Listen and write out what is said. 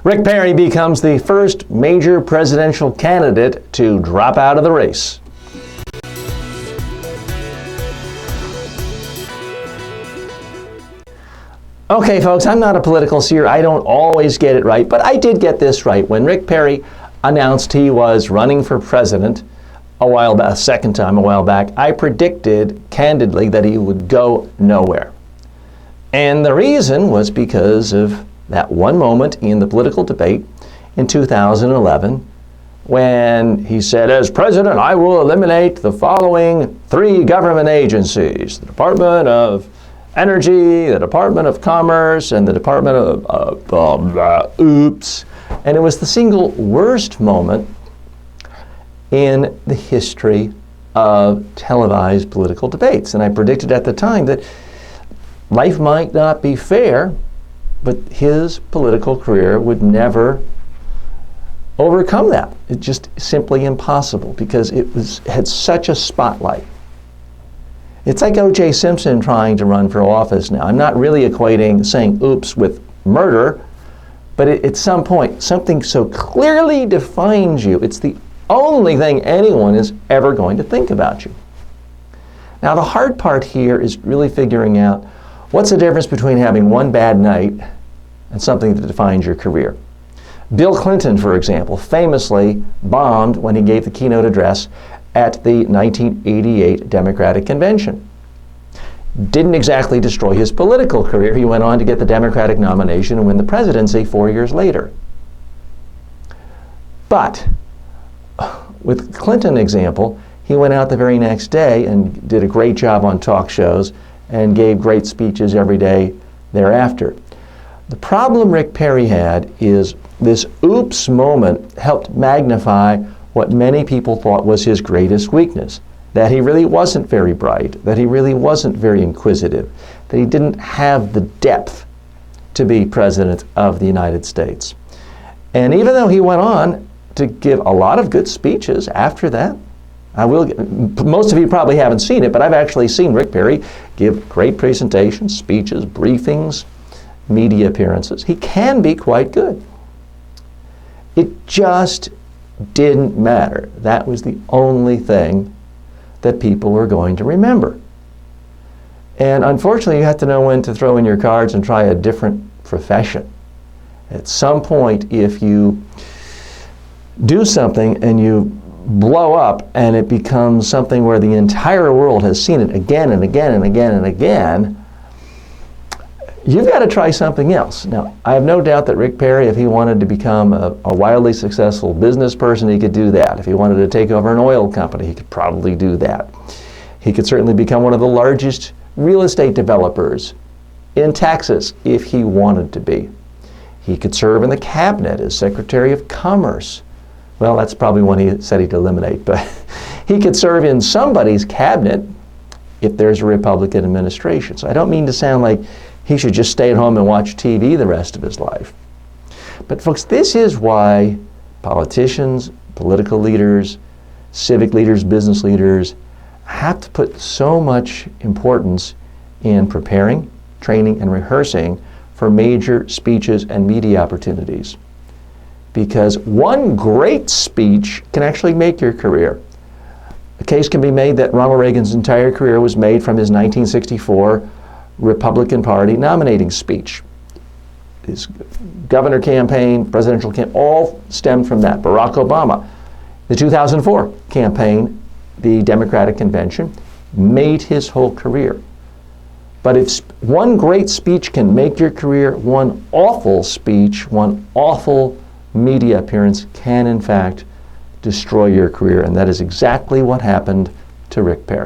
Rick Perry becomes the first major presidential candidate to drop out of the race. Okay, folks, I'm not a political seer. I don't always get it right, but I did get this right. When Rick Perry announced he was running for president a while back, I predicted candidly that he would go nowhere. And the reason was because of that one moment in the political debate in 2011 when he said, as president, I will eliminate the following 3 government agencies: the Department of Energy, the Department of Commerce, and the Department of Oops. And it was the single worst moment in the history of televised political debates. And I predicted at the time that life might not be fair, but his political career would never overcome that. It's just simply impossible because it had such a spotlight. It's like O.J. Simpson trying to run for office now. I'm not really equating saying oops with murder, but at some point, something so clearly defines you, it's the only thing anyone is ever going to think about you. Now, the hard part here is really figuring out what's the difference between having one bad night and something that defines your career. Bill Clinton, for example, famously bombed when he gave the keynote address at the 1988 Democratic Convention. Didn't exactly destroy his political career. He went on to get the Democratic nomination and win the presidency 4 years later. But with Clinton example, he went out the very next day and did a great job on talk shows and gave great speeches every day thereafter. The problem Rick Perry had is this oops moment helped magnify what many people thought was his greatest weakness, that he really wasn't very bright, that he really wasn't very inquisitive, that he didn't have the depth to be president of the United States. And even though he went on to give a lot of good speeches after that, most of you probably haven't seen it, but I've actually seen Rick Perry give great presentations, speeches, briefings, media appearances. He can be quite good. It just didn't matter. That was the only thing that people were going to remember. And unfortunately, you have to know when to throw in your cards and try a different profession. At some point, if you do something and you blow up and it becomes something where the entire world has seen it again and again and again and again, you've got to try something else. Now, I have no doubt that Rick Perry, if he wanted to become a wildly successful business person, he could do that. If he wanted to take over an oil company, he could probably do that. He could certainly become one of the largest real estate developers in Texas if he wanted to be. He could serve in the cabinet as Secretary of Commerce. Well, that's probably one he said he'd eliminate, but he could serve in somebody's cabinet if there's a Republican administration. So I don't mean to sound like he should just stay at home and watch TV the rest of his life. But folks, this is why politicians, political leaders, civic leaders, business leaders have to put so much importance in preparing, training, and rehearsing for major speeches and media opportunities. Because one great speech can actually make your career. A case can be made that Ronald Reagan's entire career was made from his 1964 Republican Party nominating speech. His governor campaign, presidential campaign, all stemmed from that. Barack Obama, the 2004 campaign, the Democratic Convention, made his whole career. But if one great speech can make your career, one awful speech, one awful media appearance can in fact destroy your career. And that is exactly what happened to Rick Perry.